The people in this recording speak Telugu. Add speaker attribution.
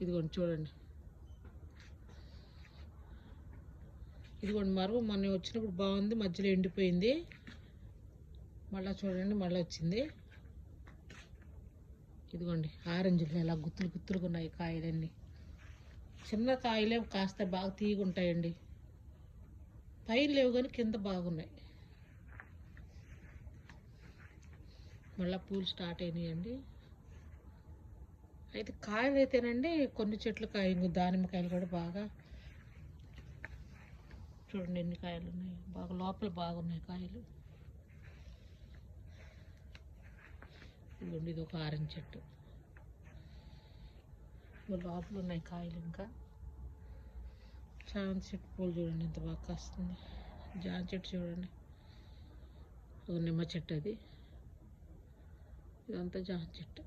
Speaker 1: ఇదిగోండి చూడండి, ఇదిగోండి మరుగు మొన్న వచ్చినప్పుడు బాగుంది, మధ్యలో ఎండిపోయింది. మళ్ళీ చూడండి మళ్ళీ వచ్చింది. ఇదిగోండి ఆరెంజ్లు ఎలా గుత్తులు గుత్తులుగా ఉన్నాయి కాయలన్నీ. చిన్న కాయలే కాస్త బాగా తీగుంటాయండి. పైన లేవు కానీ కింద బాగున్నాయి. మళ్ళీ పూలు స్టార్ట్ అయినాయండి. అయితే కాయలు అయితేనండి కొన్ని చెట్లు కాయ దానిమ్మకాయలు కూడా బాగా చూడండి ఎన్ని కాయలు ఉన్నాయి, బాగా లోపల బాగున్నాయి కాయలు. ఇదిగోండి ఇది ఒక ఆరెంజ్ చెట్టు, లోపల ఉన్నాయి కాయలు. ఇంకా చామంతి చెట్టు పూలు చూడండి ఎంత బాగా కాస్తుంది. జామ చెట్టు చూడండి, ఒక నిమ్మ చెట్టు, అది ఇదంతా జామ చెట్టు.